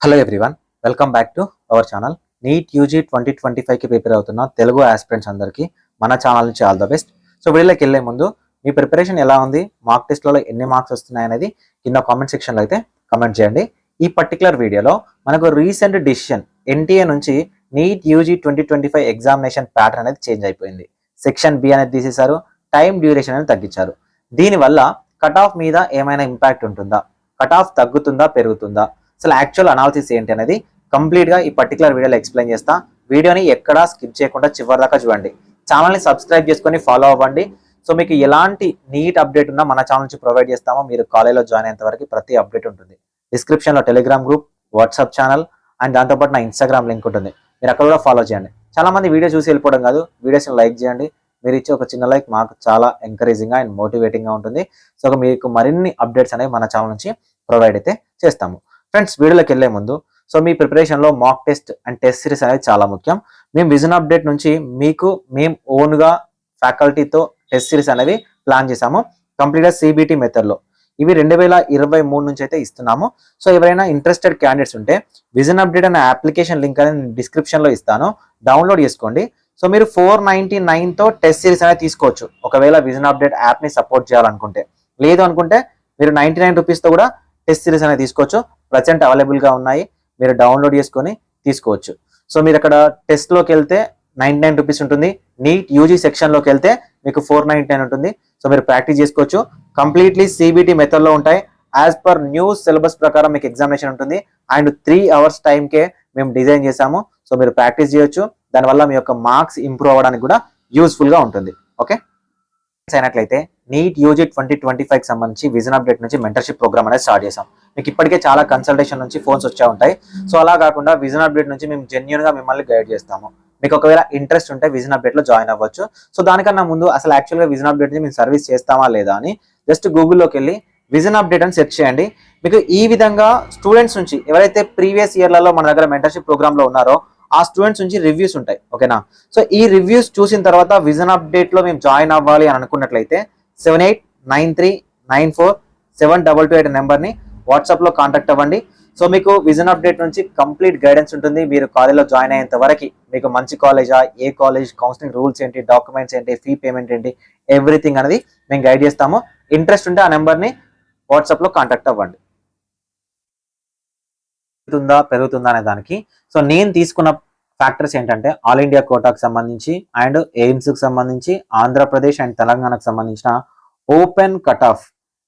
Hello everyone, welcome back to our channel. NEET UG 2025కి prepare అవుతున్న Telugu aspirants అందరికీ మన ఛానల్ నుంచి ఆల్ ద బెస్ట్. సో వీడియోలోకి వెళ్ళే ముందు మీ ప్రిపరేషన్ ఎలా ఉంది, మార్క్ టెస్ట్లలో ఎన్ని మార్క్స్ వస్తున్నాయి అనేది కింద కామెంట్ సెక్షన్లో అయితే కమెంట్ చేయండి. ఈ పర్టికులర్ వీడియోలో మనకు రీసెంట్ డిసిషన్ ఎన్టీఏ నుంచి నీట్ యూజీ 2025 ఎగ్జామినేషన్ ప్యాటర్న్ అనేది చేంజ్ అయిపోయింది. సెక్షన్ బి అనేది తీసేశారు, టైం డ్యూరేషన్ అనేది తగ్గించారు. దీనివల్ల కట్ ఆఫ్ మీద ఏమైనా ఇంపాక్ట్ ఉంటుందా, కట్ ఆఫ్ తగ్గుతుందా పెరుగుతుందా, అసలు యాక్చువల్ అనాలిసిస్ ఏంటి అనేది కంప్లీట్ గా ఈ పర్టికులర్ వీడియోలో ఎక్స్ప్లెయిన్ చేస్తా. వీడియోని ఎక్కడా స్కిప్ చేయకుండా చివరి దాకా చూడండి. ఛానల్ని సబ్స్క్రైబ్ చేసుకొని ఫాలో అవ్వండి. సో మీకు ఎలాంటి నీట్ అప్డేట్ ఉన్నా మన ఛానల్ నుంచి ప్రొవైడ్ చేస్తామో. మీరు కాలేజ్లో జాయిన్ అయ్యేంత వరకు ప్రతి అప్డేట్ ఉంటుంది. డిస్క్రిప్షన్లో Telegram group, WhatsApp channel and దాంతోపాటు నా ఇన్స్టాగ్రామ్ లింక్ ఉంటుంది. మీరు అక్కడ కూడా ఫాలో చేయండి. చాలా మంది వీడియో చూసి వెళ్ళిపోవడం కాదు, వీడియోస్ని లైక్ చేయండి. మీరు ఇచ్చే ఒక చిన్న లైక్ మాకు చాలా ఎంకరేజింగ్గా అండ్ మోటివేటింగ్గా ఉంటుంది. సో మీకు మరిన్ని అప్డేట్స్ అనేవి మన ఛానల్ నుంచి ప్రొవైడ్ అయితే చేస్తాము. ఫ్రెండ్స్, వీడియోలోకి వెళ్లే ముందు సో మీ ప్రిపరేషన్లో mock test and test series అనేది చాలా ముఖ్యం. మేము విజన్ అప్డేట్ నుంచి మేము ఓన్గా ఫ్యాకల్టీతో టెస్ట్ సిరీస్ అనేవి ప్లాన్ చేసాము, కంప్లీట్గా సిబిటి మెథడ్లో. ఇవి 2023 నుంచి అయితే ఇస్తున్నాము. సో ఎవరైనా ఇంట్రెస్టెడ్ క్యాండిడేట్స్ ఉంటే విజన్ అప్డేట్ అనే అప్లికేషన్ లింక్ అనేది నేను డిస్క్రిప్షన్లో ఇస్తాను, డౌన్లోడ్ చేసుకోండి. సో మీరు 499తో టెస్ట్ సిరీస్ అనేది తీసుకోవచ్చు ఒకవేళ విజన్ అప్డేట్ యాప్ని సపోర్ట్ చేయాలనుకుంటే. లేదు అనుకుంటే మీరు 99 రూపీస్తో కూడా టెస్ట్ సిరీస్ అనేది తీసుకోవచ్చు. ప్రజెంట్ అవైలబుల్గా ఉన్నాయి, మీరు డౌన్లోడ్ చేసుకొని తీసుకోవచ్చు. సో మీరు అక్కడ టెస్ట్లోకి వెళ్తే 99 రూపీస్ ఉంటుంది, నీట్ యూజీ సెక్షన్లోకి వెళ్తే మీకు 499 ఉంటుంది. సో మీరు ప్రాక్టీస్ చేసుకోవచ్చు. కంప్లీట్లీ సిబిటి మెథడ్లో ఉంటాయి. యాజ్ పర్ న్యూ సిలబస్ ప్రకారం మీకు ఎగ్జామినేషన్ ఉంటుంది అండ్ 3 అవర్స్ టైంకే మేము డిజైన్ చేసాము. సో మీరు ప్రాక్టీస్ చేయొచ్చు. దానివల్ల మీ యొక్క మార్క్స్ ఇంప్రూవ్ అవ్వడానికి కూడా యూస్ఫుల్గా ఉంటుంది. ఓకే, అయినట్లయితే నీట్ యూజీ 2025కి సంబంధించి విజన్ అప్డేట్ నుంచి మెంటర్షిప్ ప్రోగ్రామ్ అనేది స్టార్ట్ చేసాం. మీకు ఇప్పటికే చాలా కన్సల్టేషన్ నుంచి ఫోన్స్ వచ్చే ఉంటాయి. సో అలా కాకుండా విజన్ అప్డేట్ నుంచి మేము జెన్యూన్గా మిమ్మల్ని గైడ్ చేస్తాము. మీకు ఒకవేళ ఇంట్రెస్ట్ ఉంటే విజన్ అప్డేట్లో జాయిన్ అవ్వచ్చు. సో దానికన్నా ముందు అసలు యాక్చువల్గా విజన్ అప్డేట్ నుంచి మేము సర్వీస్ చేస్తామా లేదా అని జస్ట్ గూగుల్లోకి వెళ్ళి విజన్ అప్డేట్ అని సెర్చ్ చేయండి. మీకు ఈ విధంగా స్టూడెంట్స్ నుంచి ఎవరైతే ప్రీవియస్ ఇయర్లలో మన దగ్గర మెంటర్షిప్ ప్రోగ్రామ్లో ఉన్నారో ఆ స్టూడెంట్స్ నుంచి రివ్యూస్ ఉంటాయి. ఓకేనా? సో ఈ రివ్యూస్ చూసిన తర్వాత విజన్ అప్డేట్లో మేము జాయిన్ అవ్వాలి అని అనుకున్నట్లయితే 7893947228 నెంబర్ని వాట్సాప్లో కాంటాక్ట్ అవ్వండి. సో మీకు విజన్ అప్డేట్ నుంచి కంప్లీట్ గైడెన్స్ ఉంటుంది. మీరు కాలేజ్లో జాయిన్ అయ్యేంత వరకు మీకు మంచి కాలేజా, ఏ కాలేజ్, కౌన్సిలింగ్ రూల్స్ ఏంటి, డాక్యుమెంట్స్ ఏంటి, ఫీ పేమెంట్ ఏంటి, ఎవ్రీథింగ్ అనేది మేము గైడ్ చేస్తాము. ఇంట్రెస్ట్ ఉంటే ఆ నెంబర్ని వాట్సాప్లో కాంటాక్ట్ అవ్వండి. పెరుగుతుందా అనే దానికి సో నేను తీసుకున్న ఫ్యాక్టర్స్ ఏంటంటే ఆల్ ఇండియా కోటాకు సంబంధించి అండ్ ఎయిమ్స్కి సంబంధించి ఆంధ్రప్రదేశ్ అండ్ తెలంగాణకు సంబంధించిన ఓపెన్ కట్ ఆఫ్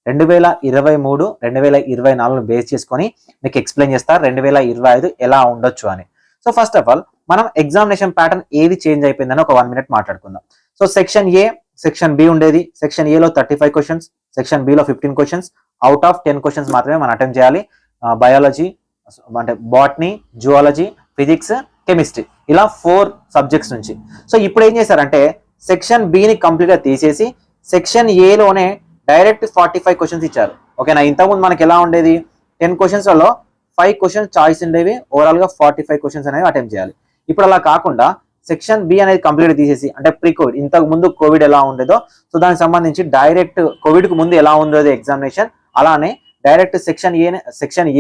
2023, 2024 బేస్ చేసుకొని మీకు ఎక్స్ప్లెయిన్ చేస్తారు 2025 ఎలా ఉండొచ్చు అని. సో ఫస్ట్ ఆఫ్ ఆల్ మనం ఎగ్జామినేషన్ ప్యాటర్న్ ఏది చేంజ్ అయిపోయిందని ఒక 1 minute మాట్లాడుకుందాం. So section A, section B ఉండేది. సెక్షన్ ఏలో 35 క్వశ్చన్స్, సెక్షన్ బిలో 15 క్వశ్చన్స్. అవుట్ ఆఫ్ 10 క్వశ్చన్స్ మాత్రమే మనం అటెంప్ట్ చేయాలి. బయాలజీ అంటే బాటనీ, జువాలజీ, ఫిజిక్స్, కెమిస్ట్రీ, ఇలా 4 సబ్జెక్ట్స్ నుంచి. సో ఇప్పుడు ఏం చేశారంటే సెక్షన్ బిని కంప్లీట్గా తీసేసి సెక్షన్ ఏలోనే డైరెక్ట్ 45 క్వశ్చన్స్ ఇచ్చారు. ఓకేనా? ఇంతకుముందు మనకి ఎలా ఉండేది, 10 క్వశ్చన్స్లలో 5 క్వశ్చన్స్ చాయిస్ ఉండేవి, ఓవరాల్గా 45 క్వశ్చన్స్ అనేవి అటెంప్ట్ చేయాలి. ఇప్పుడు అలా కాకుండా సెక్షన్ బి అనేది కంప్లీట్ తీసేసి, అంటే ప్రీ కోవిడ్, ఇంతకు ముందు కోవిడ్ ఎలా ఉండేదో సో దానికి సంబంధించి డైరెక్ట్ కోవిడ్కు ముందు ఎలా ఉండేదో ఎగ్జామినేషన్, అలానే డైరెక్ట్ సెక్షన్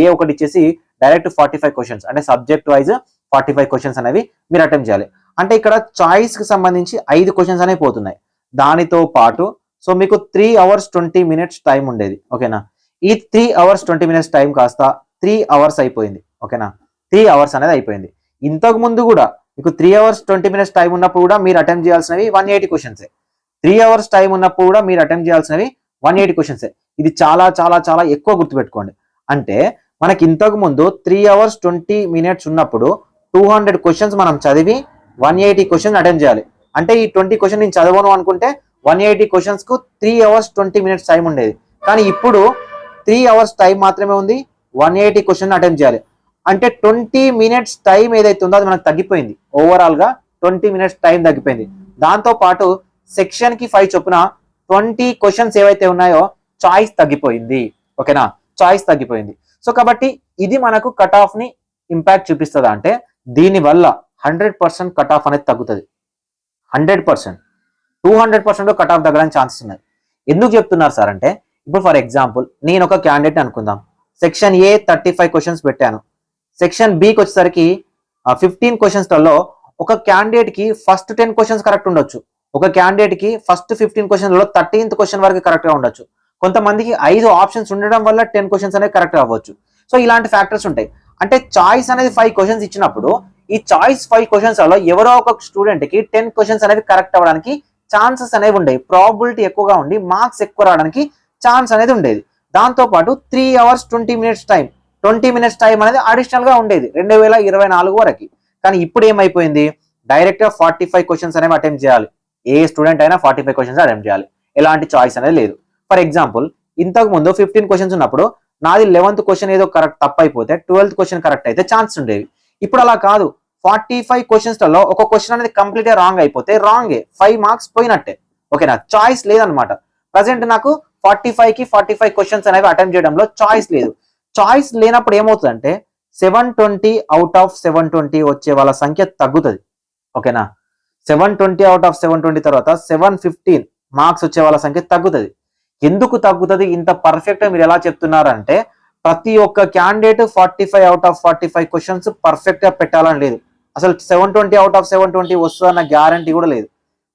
ఏ ఒకటి ఇచ్చేసి డైరెక్ట్ 45 క్వశ్చన్స్ అంటే సబ్జెక్ట్ వైజ్ 45 క్వశ్చన్స్ అనేవి మీరు అటెంప్ట్ చేయాలి. అంటే ఇక్కడ చాయిస్కి సంబంధించి 5 క్వశ్చన్స్ అనేవి పోతున్నాయి. దానితో పాటు సో మీకు 3 hours 20 minutes టైం ఉండేది. ఓకేనా? ఈ 3 hours 20 minutes టైం కాస్త 3 hours అయిపోయింది. ఓకేనా? 3 hours అనేది అయిపోయింది. ఇంతకు ముందు కూడా మీకు 3 hours 20 minutes టైం ఉన్నప్పుడు కూడా మీరు అటెంప్ట్ చేయాల్సినవి 180 క్వశ్చన్సే. 3 hours టైం ఉన్నప్పుడు కూడా మీరు అటెంప్ట్ చేయాల్సినవి 180 క్వశ్చన్సే. ఇది చాలా చాలా చాలా ఎక్కువ గుర్తుపెట్టుకోండి. అంటే మనకి ఇంతకు ముందు 3 hours 20 minutes ఉన్నప్పుడు 200 క్వశ్చన్స్ మనం చదివి 180 క్వశ్చన్స్ అటెంప్ట్ చేయాలి. అంటే ఈ 20 క్వశ్చన్ నేను చదవను అనుకుంటే 180 క్వశ్చన్స్కు 3 hours 20 minutes టైం ఉండేది. కానీ ఇప్పుడు 3 hours టైం మాత్రమే ఉంది, 180 క్వశ్చన్ అటెంప్ట్ చేయాలి. అంటే 20 minutes టైం ఏదైతే ఉందో అది మనకు తగ్గిపోయింది. ఓవరాల్గా 20 minutes టైం తగ్గిపోయింది. దాంతోపాటు సెక్షన్కి 5 చొప్పున 20 క్వశ్చన్స్ ఏవైతే ఉన్నాయో చాయిస్ తగ్గిపోయింది. ఓకేనా? చాయిస్ తగ్గిపోయింది. సో కాబట్టి ఇది మనకు కట్ ఆఫ్ని ఇంపాక్ట్ చూపిస్తుందా అంటే దీనివల్ల 100% కట్ ఆఫ్ అనేది తగ్గుతుంది. 100%, 200% కట్ ఆఫ్ తగ్గడానికి ఛాన్సెస్ ఉన్నాయి. ఎందుకు చెప్తున్నారు సార్ అంటే, ఇప్పుడు ఫర్ ఎగ్జాంపుల్ నేను ఒక క్యాండిడేట్ అనుకుందాం, సెక్షన్ ఏ 35 క్వశ్చన్స్ పెట్టాను, సెక్షన్ బికి వచ్చేసరికి 15 క్వశ్చన్స్లలో ఒక క్యాండిడేట్ కి ఫస్ట్ 10 క్వశ్చన్స్ కరెక్ట్ ఉండొచ్చు, ఒక క్యాండిడేట్ కి ఫస్ట్ 15 క్వశ్చన్లలో 13th క్వశ్చన్ వరకు కరెక్ట్ గా ఉండొచ్చు, కొంతమందికి 5 ఆప్షన్స్ ఉండడం వల్ల 10 క్వశ్చన్స్ అనేవి కరెక్ట్ అవ్వచ్చు. సో ఇలాంటి ఫ్యాక్టర్స్ ఉంటాయి. అంటే చాయిస్ అనేది 5 క్వశ్చన్స్ ఇచ్చినప్పుడు ఈ చాయిస్ 5 క్వశ్చన్స్ లో ఎవరో ఒక స్టూడెంట్ కి 10 క్వశ్చన్స్ అనేవి కరెక్ట్ అవ్వడానికి ఛాన్సెస్ అనేవి ఉండేవి, ప్రాబిలిటీ ఎక్కువగా ఉండి మార్క్స్ ఎక్కువ రావడానికి ఛాన్స్ అనేది ఉండేది. దాంతో పాటు 3 hours 20 minutes టైం అనేది అడిషనల్ గా ఉండేది 2024 వరకు. కానీ ఇప్పుడు ఏమైపోయింది, డైరెక్ట్ గా 45 క్వశ్చన్స్ అనేవి అటెంప్ట్ చేయాలి. ఏ స్టూడెంట్ అయినా 45 క్వశ్చన్స్ అటెంప్ట్ చేయాలి, ఎలాంటి చాయిస్ అనేది లేదు. ఫర్ ఎగ్జాంపుల్ ఇంతకు ముందు 15 క్వశ్చన్స్ ఉన్నప్పుడు నాది 11th క్వశ్చన్ ఏదో కరెక్ట్ తప్పు అయిపోతే 12th క్వశ్చన్ కరెక్ట్ అయితే ఛాన్స్ ఉండేవి. ఇప్పుడు అలా కాదు, 45 క్వశ్చన్స్ లో ఒక క్వశ్చన్ అనేది కంప్లీట్ గా రాంగ్ అయిపోతే రాంగే, 5 మార్క్స్ పోయినట్టే. ఓకేనా, చాయిస్ లేదనమాట. ప్రజెంట్ నాకు 45 క్వశ్చన్స్ అనేవి అటెంప్ట్ చేయడంలో చాయిస్ లేదు. చాయిస్ లేనప్పుడు ఏమవుతుందంటే 720 అవుట్ ఆఫ్ 720 వచ్చే వాళ్ళ సంఖ్య తగ్గుతుంది. ఓకేనా, 720 అవుట్ ఆఫ్ 720 తర్వాత 715 మార్క్స్ వచ్చే వాళ్ళ సంఖ్య తగ్గుతుంది. ఎందుకు తగ్గుతుంది, ఇంత పర్ఫెక్ట్ గా మీరు ఎలా చెప్తున్నారంటే ప్రతి ఒక్క candidate 45 out of 45 questions perfect గా పెట్టాలని లేదు. అసలు 720 అవుట్ ఆఫ్ 720 వస్తుందన్న గ్యారంటీ కూడా లేదు.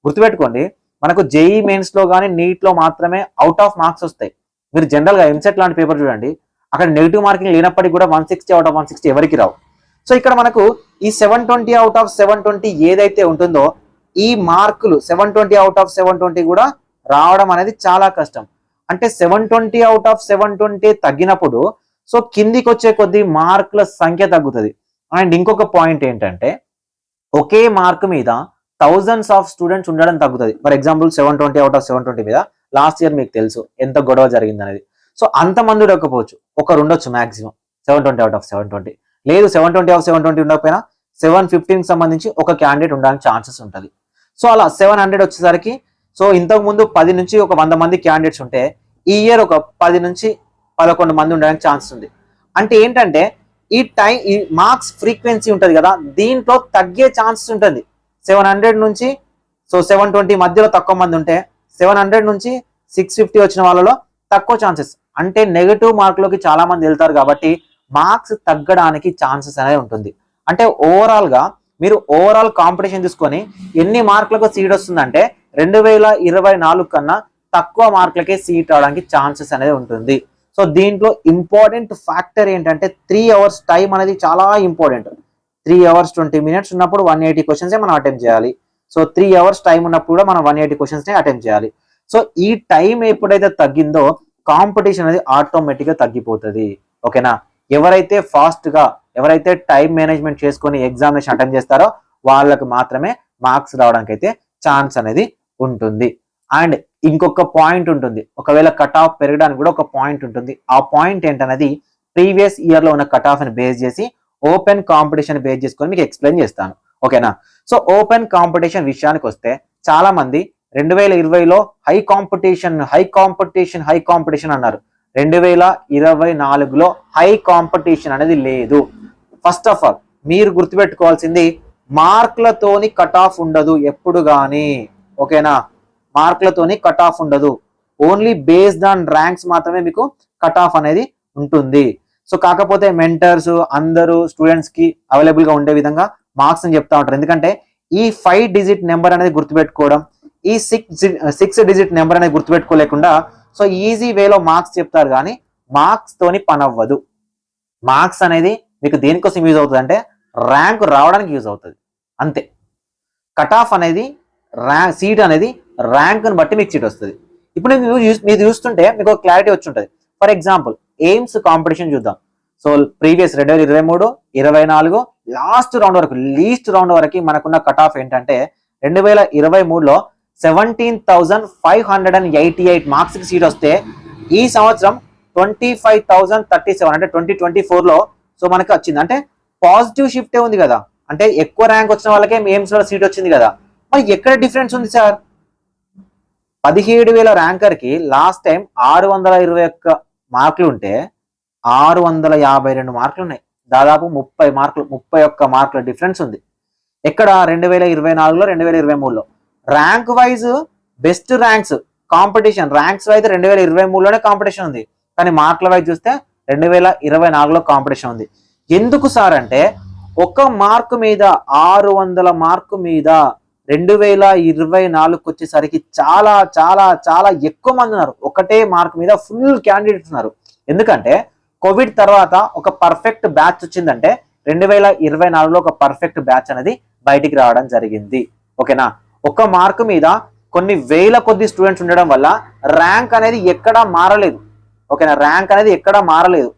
గుర్తుపెట్టుకోండి, మనకు జేఈ మెయిన్స్ లో కానీ నీట్ లో మాత్రమే అవుట్ ఆఫ్ మార్క్స్ వస్తాయి. మీరు జనరల్ గా ఎంసెట్ లాంటి పేపర్ చూడండి, అక్కడ నెగిటివ్ మార్కింగ్ లేనప్పటికీ కూడా 160 అవుట్ ఆఫ్ 160 ఎవరికి రావు. సో ఇక్కడ మనకు ఈ 720 అవుట్ ఆఫ్ 720 ఏదైతే ఉంటుందో ఈ మార్కులు 720 అవుట్ ఆఫ్ 720 కూడా రావడం అనేది చాలా కష్టం. అంటే 720 అవుట్ ఆఫ్ 720 తగ్గినప్పుడు సో కిందికి వచ్చే కొద్ది మార్కుల సంఖ్య తగ్గుతుంది. అండ్ ఇంకొక పాయింట్ ఏంటంటే ఒకే మార్క్ మీద థౌజండ్స్ ఆఫ్ స్టూడెంట్స్ ఉండడం తగ్గుతుంది. ఫర్ ఎగ్జాంపుల్ 720 అవుట్ ఆఫ్ 720 మీద లాస్ట్ ఇయర్ మీకు తెలుసు ఎంత గొడవ జరిగింది అనేది. సో అంతమంది ఉండకపోవచ్చు, ఒకరు ఉండొచ్చు మాక్సిమం 720 అవుట్ ఆఫ్ 720. లేదు 720 ఆఫ్ 720 ఉండకపోయినా 715 సంబంధించి ఒక క్యాండిడేట్ ఉండడానికి ఛాన్సెస్ ఉంటుంది. సో అలా 700 వచ్చేసరికి సో ఇంతకు ముందు 10 నుంచి ఒక 100 మంది క్యాండిడేట్స్ ఉంటే ఈ ఇయర్ ఒక 10 నుంచి 11 మంది ఉండడానికి ఛాన్స్ ఉంది. అంటే ఏంటంటే ఈ మార్క్స్ ఫ్రీక్వెన్సీ ఉంటుంది కదా, దీంట్లో తగ్గే ఛాన్సెస్ ఉంటుంది. 700 నుంచి సో 720 మధ్యలో తక్కువ మంది ఉంటే 700 నుంచి 650 వచ్చిన వాళ్ళలో తక్కువ ఛాన్సెస్. అంటే నెగటివ్ మార్కులోకి చాలా మంది వెళ్తారు కాబట్టి మార్క్స్ తగ్గడానికి ఛాన్సెస్ అనేది ఉంటుంది. అంటే ఓవరాల్ గా మీరు ఓవరాల్ కాంపిటీషన్ తీసుకొని ఎన్ని మార్కులకు సీట్ వస్తుందంటే 2024 కన్నా తక్కువ మార్కులకే సీట్ రావడానికి ఛాన్సెస్ అనేది ఉంటుంది. సో దీంట్లో ఇంపార్టెంట్ ఫ్యాక్టర్ ఏంటంటే 3 hours టైం అనేది చాలా ఇంపార్టెంట్. 3 hours 20 minutes ఉన్నప్పుడు 180 క్వశ్చన్స్ మనం అటెంప్ట్ చేయాలి. సో 3 hours టైం ఉన్నప్పుడు కూడా మనం 180 క్వశ్చన్స్ అటెంప్ట్ చేయాలి. సో ఈ టైం ఎప్పుడైతే తగ్గిందో కాంపిటీషన్ అనేది ఆటోమేటిక్ గా తగ్గిపోతుంది. ఓకేనా, ఎవరైతే ఫాస్ట్ గా ఎవరైతే టైం మేనేజ్మెంట్ చేసుకొని ఎగ్జామినేషన్ అటెంప్ట్ చేస్తారో వాళ్ళకి మాత్రమే మార్క్స్ రావడానికి అయితే ఛాన్స్ అనేది ఉంటుంది. అండ్ ఇంకొక పాయింట్ ఉంటుంది, ఒకవేళ కట్ ఆఫ్ పెరగడానికి కూడా ఒక పాయింట్ ఉంటుంది. ఆ పాయింట్ ఏంటనేది ప్రీవియస్ ఇయర్ లో ఉన్న కట్ ఆఫ్ ని బేస్ చేసి ఓపెన్ కాంపిటీషన్ బేస్ చేసుకొని మీకు ఎక్స్ప్లెయిన్ చేస్తాను. ఓకేనా, సో ఓపెన్ కాంపిటీషన్ విషయానికి వస్తే చాలా మంది 2020లో హై కాంపిటీషన్ అన్నారు. 2024లో హై కాంపిటీషన్ అనేది లేదు. ఫస్ట్ ఆఫ్ ఆల్ మీరు గుర్తుపెట్టుకోవాల్సింది మార్కులతోని కట్ ఆఫ్ ఉండదు ఎప్పుడు కానీ. ఓకేనా, మార్కులతోని కట్ ఆఫ్ ఉండదు, ఓన్లీ బేస్డ్ ఆన్ ర్యాంక్స్ మాత్రమే మీకు కట్ ఆఫ్ అనేది ఉంటుంది. సో కాకపోతే మెంటర్స్ అందరూ స్టూడెంట్స్ కి అవైలబుల్ గా ఉండే విధంగా మార్క్స్ అని చెప్తా ఉంటారు. ఎందుకంటే ఈ 5 digit నెంబర్ అనేది గుర్తుపెట్టుకోవడం, ఈ 6 digit నెంబర్ అనేది గుర్తుపెట్టుకోలేకుండా సో ఈజీ వేలో మార్క్స్ చెప్తారు కానీ మార్క్స్ తోని పని అవ్వదు. మార్క్స్ అనేది మీకు దేనికోసం యూజ్ అవుతుంది అంటే ర్యాంక్ రావడానికి యూజ్ అవుతుంది అంతే. కట్ ఆఫ్ అనేది సీట్ అనేది ర్యాంక్ని బట్టి మీకు సీట్ వస్తుంది. ఇప్పుడు మీరు చూస్తుంటే మీకు క్లారిటీ వచ్చి ఉంటుంది. ఫర్ ఎగ్జాంపుల్ ఎయిమ్స్ కాంపిటీషన్ చూద్దాం. సో ప్రీవియస్ 2023, 24 లాస్ట్ రౌండ్ వరకు లీస్ట్ రౌండ్ వరకు మనకున్న కట్ ఆఫ్ ఏంటంటే 2023లో 17,588 మార్క్స్ కి సీట్ వస్తే ఈ సంవత్సరం 25,037 అంటే 2024లో సో మనకి వచ్చింది. అంటే పాజిటివ్ షిఫ్టే ఉంది కదా, అంటే ఎక్కువ ర్యాంక్ వచ్చిన వాళ్ళకే ఎయిమ్స్ లో సీట్ వచ్చింది కదా. మరి ఎక్కడ డిఫరెన్స్ ఉంది సార్? 17,000 ర్యాంకర్ కి లాస్ట్ టైం 621 మార్కులు ఉంటే 652 మార్కులు ఉన్నాయి. దాదాపు 31 మార్కుల డిఫరెన్స్ ఉంది. ఎక్కడ 2024లో 2023లో rank wise best ranks competition ranks అయితే 2023లోనే కాంపిటీషన్ ఉంది, కానీ మార్కుల వైజ్ చూస్తే 2024లో కాంపిటీషన్ ఉంది. ఎందుకు సార్ అంటే ఒక మార్కు మీద 600 మార్కు మీద 2024 వచ్చేసరికి చాలా చాలా చాలా ఎక్కువ మంది ఉన్నారు. ఒకటే మార్క్ మీద ఫుల్ క్యాండిడేట్స్ ఉన్నారు. ఎందుకంటే కోవిడ్ తర్వాత ఒక పర్ఫెక్ట్ బ్యాచ్ వచ్చిందంటే 2024లో ఒక పర్ఫెక్ట్ బ్యాచ్ అనేది బయటికి రావడం జరిగింది. ఓకేనా, ఒక మార్కు మీద కొన్ని వేల కొద్ది స్టూడెంట్స్ ఉండడం వల్ల ర్యాంక్ అనేది ఎక్కడా మారలేదు. ఓకేనా, ర్యాంక్ అనేది ఎక్కడా మారలేదు.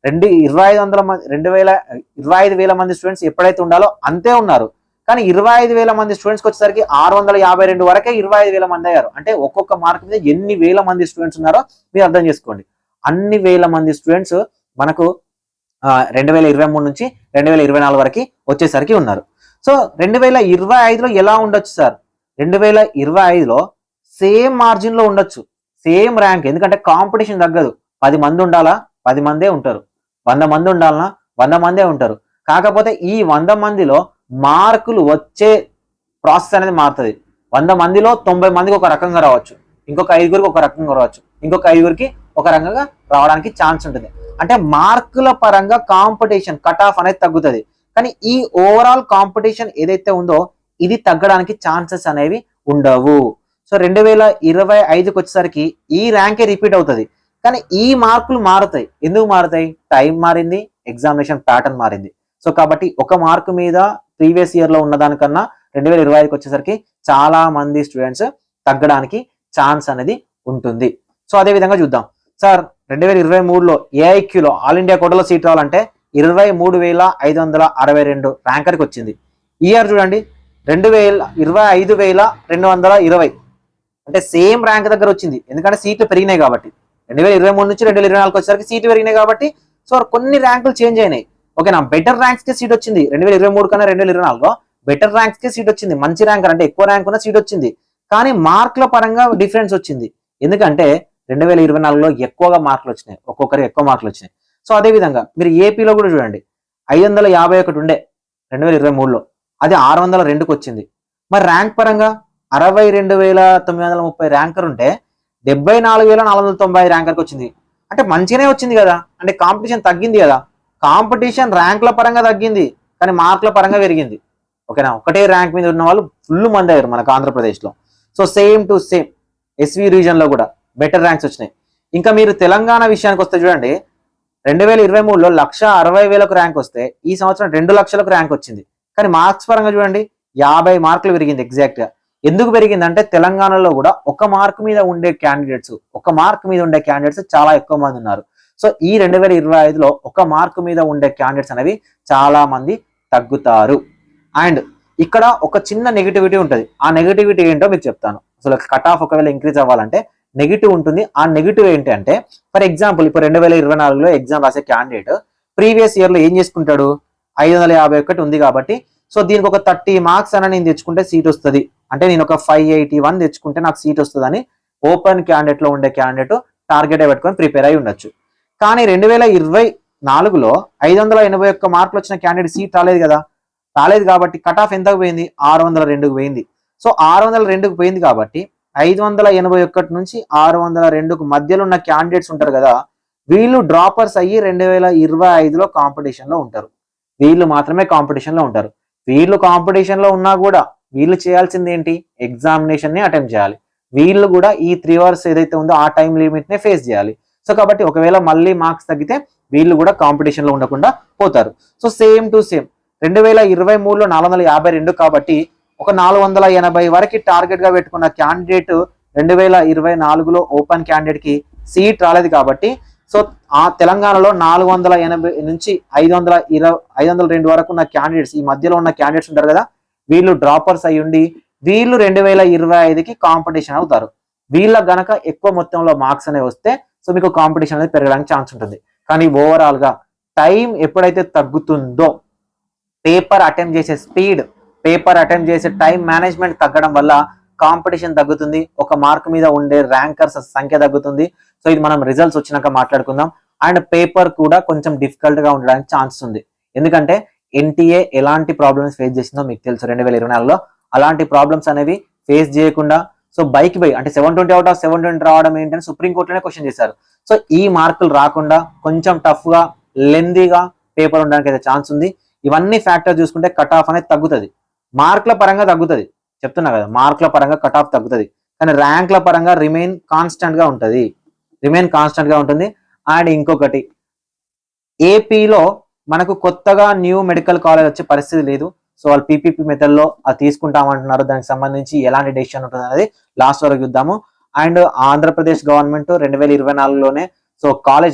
25,000 మంది స్టూడెంట్స్ ఎప్పుడైతే ఉండాలో అంతే ఉన్నారు. కానీ 25,000 మంది స్టూడెంట్స్కి వచ్చేసరికి 652 వరకే 25,000 మంది అయ్యారు. అంటే ఒక్కొక్క మార్క్ మీద ఎన్ని వేల మంది స్టూడెంట్స్ ఉన్నారో మీరు అర్థం చేసుకోండి. అన్ని వేల మంది స్టూడెంట్స్ మనకు 2023 నుంచి 2024 వరకు వచ్చేసరికి ఉన్నారు. సో 2025లో ఎలా ఉండొచ్చు సార్? 2025లో సేమ్ మార్జిన్ లో ఉండొచ్చు, సేమ్ ర్యాంక్. ఎందుకంటే కాంపిటీషన్ తగ్గదు. 10 మంది ఉండాలా, 10 మందే ఉంటారు. 100 మంది ఉండాలన్నా 100 మందే ఉంటారు. కాకపోతే ఈ 100 మందిలో మార్కులు వచ్చే ప్రాసెస్ అనేది మారుతుంది. 100 మందిలో 90 మందికి ఒక రకంగా రావచ్చు, ఇంకొక 5గురికి ఒక రకంగా రావచ్చు, ఇంకొక 5గురికి ఒక రకంగా రావడానికి ఛాన్స్ ఉంటుంది. అంటే మార్కుల పరంగా కాంపిటీషన్ కట్ ఆఫ్ అనేది తగ్గుతుంది. కానీ ఈ ఓవరాల్ కాంపిటీషన్ ఏదైతే ఉందో ఇది తగ్గడానికి ఛాన్సెస్ అనేవి ఉండవు. సో 2025కి వచ్చేసరికి ఈ ర్యాంకే రిపీట్ అవుతుంది. కానీ ఈ మార్కులు మారుతాయి. ఎందుకు మారుతాయి? టైం మారింది, ఎగ్జామినేషన్ ప్యాటర్న్ మారింది. సో కాబట్టి ఒక మార్కు మీద ప్రీవియస్ ఇయర్ లో ఉన్నదానికన్నా 2025కి వచ్చేసరికి చాలా మంది స్టూడెంట్స్ తగ్గడానికి ఛాన్స్ అనేది ఉంటుంది. సో అదే విధంగా చూద్దాం సార్. 2023లో ఏఐక్యూలో ఆల్ ఇండియా కోటాలో సీట్ రావాలంటే 23,562 ర్యాంకర్కి వచ్చింది. ఈ ఇయర్ చూడండి 25,220, అంటే సేమ్ ర్యాంక్ దగ్గర వచ్చింది. ఎందుకంటే సీట్లు పెరిగినాయి కాబట్టి. 2023 నుంచి 2024 వచ్చేసరికి సీట్లు పెరిగినాయి కాబట్టి సో కొన్ని ర్యాంకులు చేంజ్ అయినాయి. ఓకేనా, బెటర్ ర్యాంక్స్ కి సీట్ వచ్చింది. 2023 కన్నా 2024లో బెటర్ ర్యాంక్స్ కి సీట్ వచ్చింది. మంచి ర్యాంక్ అంటే ఎక్కువ ర్యాంక్ ఉన్న సీట్ వచ్చింది. కానీ మార్కుల పరంగా డిఫరెన్స్ వచ్చింది. ఎందుకంటే 2024లో ఎక్కువగా మార్కులు వచ్చినాయి, ఒక్కొక్కరికి ఎక్కువ మార్కులు వచ్చినాయి. సో అదే విధంగా మీరు ఏపీలో కూడా చూడండి 551 ఉండే 2023లో, అది 602కి వచ్చింది. మరి ర్యాంక్ పరంగా 62,930 ర్యాంకర్ ఉంటే 74,490 ర్యాంకర్కి వచ్చింది. అంటే మంచిగానే వచ్చింది కదా, అంటే కాంపిటీషన్ తగ్గింది కదా. కాంపిటీషన్ ర్యాంకుల పరంగా తగ్గింది కానీ మార్కుల పరంగా పెరిగింది. ఓకేనా, ఒకటే ర్యాంక్ మీద ఉన్న వాళ్ళు ఫుల్ మంది అయ్యారు మనకు ఆంధ్రప్రదేశ్లో. So same to same SV రీజన్లో కూడా బెటర్ ర్యాంక్స్ వచ్చినాయి. ఇంకా మీరు తెలంగాణ విషయానికి వస్తే చూడండి 2023లో 160,000కు ర్యాంక్ వస్తే ఈ సంవత్సరం 2 లక్షలకు ర్యాంక్ వచ్చింది. కానీ మార్క్స్ పరంగా చూడండి 50 మార్కులు పెరిగింది ఎగ్జాక్ట్ గా. ఎందుకు పెరిగిందంటే తెలంగాణలో కూడా ఒక మార్క్ మీద ఉండే క్యాండిడేట్స్ చాలా ఎక్కువ మంది ఉన్నారు. సో ఈ 2025లో ఒక మార్క్ మీద ఉండే క్యాండిడేట్స్ అనేవి చాలా మంది తగ్గుతారు. అండ్ ఇక్కడ ఒక చిన్న నెగిటివిటీ ఉంటుంది. ఆ నెగిటివిటీ ఏంటో మీకు చెప్తాను. అసలు కట్ ఆఫ్ ఒకవేళ ఇంక్రీజ్ అవ్వాలంటే నెగిటివ్ ఉంటుంది. ఆ నెగిటివ్ ఏంటి అంటే, ఫర్ ఎగ్జాంపుల్ ఇప్పుడు 2024లో ఎగ్జామ్ రాసే క్యాండిడేట్ ప్రీవియస్ ఇయర్ లో ఏం చేసుకుంటాడు, 551 ఉంది కాబట్టి సో దీనికి ఒక 30 మార్క్స్ అని నేను తెచ్చుకుంటే సీట్ వస్తుంది, అంటే నేను ఒక 581 తెచ్చుకుంటే నాకు సీట్ వస్తుంది అని ఓపెన్ క్యాండిడేట్ లో ఉండే క్యాండిడేట్ టార్గెట్ పెట్టుకొని ప్రిపేర్ అయి ఉండొచ్చు. కానీ 2024లో 581 మార్కులు వచ్చిన క్యాండిడేట్ సీట్ రాలేదు కదా. రాలేదు కాబట్టి కట్ ఆఫ్ ఎంతకు పోయింది, 602కు పోయింది. సో 602కు పోయింది కాబట్టి 581 నుంచి 602కు మధ్యలో ఉన్న క్యాండిడేట్స్ ఉంటారు కదా, వీళ్ళు డ్రాపర్స్ అయ్యి 2025లో కాంపిటీషన్ లో ఉంటారు. వీళ్ళు మాత్రమే కాంపిటీషన్ లో ఉంటారు. వీళ్ళు కాంపిటీషన్ లో ఉన్నా కూడా వీళ్ళు చేయాల్సింది ఏంటి, ఎగ్జామినేషన్ ని అటెంప్ట్ చేయాలి. వీళ్ళు కూడా ఈ 3 అవర్స్ ఏదైతే ఉందో ఆ టైం లిమిట్ నే ఫేస్ చేయాలి. సో కాబట్టి ఒకవేళ మళ్ళీ మార్క్స్ తగ్గితే వీళ్ళు కూడా కాంపిటీషన్ లో ఉండకుండా పోతారు. సో సేమ్ టు సేమ్ 2023లో 452 కాబట్టి ఒక 480 వరకు టార్గెట్ గా పెట్టుకున్న క్యాండిడేట్ 2024లో ఓపెన్ క్యాండిడేట్ కి సీట్ రాలేదు కాబట్టి సో ఆ తెలంగాణలో 480 నుంచి 502 వరకు ఉన్న క్యాండిడేట్స్, ఈ మధ్యలో ఉన్న క్యాండిడేట్స్ ఉంటారు కదా, వీళ్ళు డ్రాపర్స్ అయ్యి ఉండి వీళ్ళు 2025కి కాంపిటీషన్ అవుతారు. వీళ్ళ గనక ఎక్కువ మొత్తంలో మార్క్స్ అనేవి వస్తే సో మీకు కాంపిటీషన్ అనేది పెరగడానికి ఛాన్స్ ఉంటుంది. కానీ ఓవరాల్ గా టైం ఎప్పుడైతే తగ్గుతుందో పేపర్ అటెంప్ట్ చేసే స్పీడ్, పేపర్ అటెంప్ట్ చేసే టైం మేనేజ్మెంట్ తగ్గడం వల్ల కాంపిటీషన్ తగ్గుతుంది. ఒక మార్క్ మీద ఉండే ర్యాంకర్స్ సంఖ్య తగ్గుతుంది. సో ఇది మనం రిజల్ట్స్ వచ్చినాక మాట్లాడుకుందాం. అండ్ పేపర్ కూడా కొంచెం డిఫికల్ట్ గా ఉండడానికి ఛాన్స్ ఉంది. ఎందుకంటే ఎన్టీఏ ఎలాంటి ప్రాబ్లమ్స్ ఫేస్ చేసిందో మీకు తెలుసు 2024లో. అలాంటి ప్రాబ్లమ్స్ అనేవి ఫేస్ చేయకుండా సో బైక్ బై అంటే 720 అవుట్ ఆఫ్ 720 రావడం ఏంటని సుప్రీంకోర్టులోనే క్వశ్చన్ చేశారు. సో ఈ మార్కులు రాకుండా కొంచెం టఫ్ గా లెందీగా పేపర్ ఉండడానికి అయితే ఛాన్స్ ఉంది. ఇవన్నీ ఫ్యాక్టర్ చూసుకుంటే కట్ ఆఫ్ అనేది తగ్గుతుంది. మార్కుల పరంగా తగ్గుతుంది, చెప్తున్నా కదా, మార్కుల పరంగా కట్ ఆఫ్ తగ్గుతుంది, కానీ ర్యాంక్ల పరంగా రిమైన్ కాన్స్టెంట్ గా ఉంటుంది. అండ్ ఇంకొకటి, ఏపీలో మనకు కొత్తగా న్యూ మెడికల్ కాలేజ్ వచ్చే పరిస్థితి లేదు. సో వాళ్ళు పీపీపీ మెథడ్ లో అది తీసుకుంటామంటున్నారు. దానికి సంబంధించి ఎలాంటి డెసిషన్ ఉంటుంది అనేది లాస్ట్ వరకు చూద్దాము. అండ్ ఆంధ్రప్రదేశ్ గవర్నమెంట్ 2024లోనే సో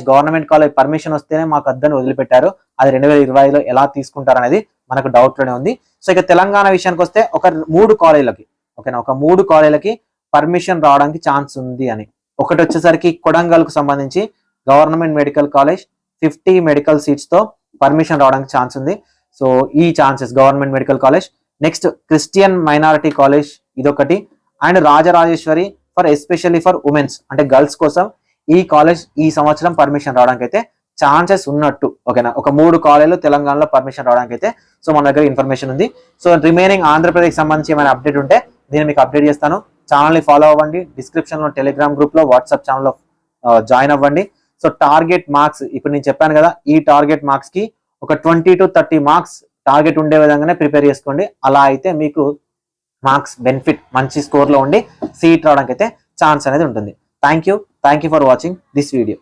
గవర్నమెంట్ కాలేజ్ పర్మిషన్ వస్తేనే మాకు అద్దని వదిలిపెట్టారు. అది 2025లో ఎలా తీసుకుంటారు అనేది మనకు డౌట్ లోనే ఉంది. సో ఇక తెలంగాణ విషయానికి వస్తే ఒక 3 కాలేజీలకి, ఓకేనా, ఒక 3 కాలేజీలకి పర్మిషన్ రావడానికి ఛాన్స్ ఉంది అని. ఒకటి వచ్చేసరికి కొడంగల్ కు సంబంధించి government medical college 50 medical seats తో పర్మిషన్ రావడానికి ఛాన్స్ ఉంది. సో ఈ chances government medical college. Next Christian minority college ఇదొకటి. And Rajarajeshwari especially for womens, అంటే గర్ల్స్ కోసం ఈ కాలేజ్ ఈ సంవత్సరం పర్మిషన్ రావడానికి అయితే ఛాన్సెస్ ఉన్నట్టు, ఓకేనా. ఒక 3 కాలేజీలు తెలంగాణలో పర్మిషన్ రావడానికి అయితే సో మన దగ్గర ఇన్ఫర్మేషన్ ఉంది. సో రిమైనింగ్ ఆంధ్రప్రదేశ్ సంబంధించి ఏమైనా అప్డేట్ ఉంటే నేను మీకు అప్డేట్ చేస్తాను. ఛానల్ని ఫాలో అవ్వండి, డిస్క్రిప్షన్ లో టెలిగ్రామ్ గ్రూప్ లో, వాట్సాప్ ఛానల్లో జాయిన్ అవ్వండి. సో టార్గెట్ మార్క్స్ ఇప్పుడు నేను చెప్పాను కదా, ఈ టార్గెట్ మార్క్స్ కి ఒక 20 to 30 మార్క్స్ టార్గెట్ ఉండే విధంగానే ప్రిపేర్ చేసుకోండి. అలా అయితే మీకు మార్క్స్ బెనిఫిట్ మంచి స్కోర్ లో ఉండి సీట్ రావడానికి అయితే ఛాన్స్ అనేది ఉంటుంది. Thank you for watching this video.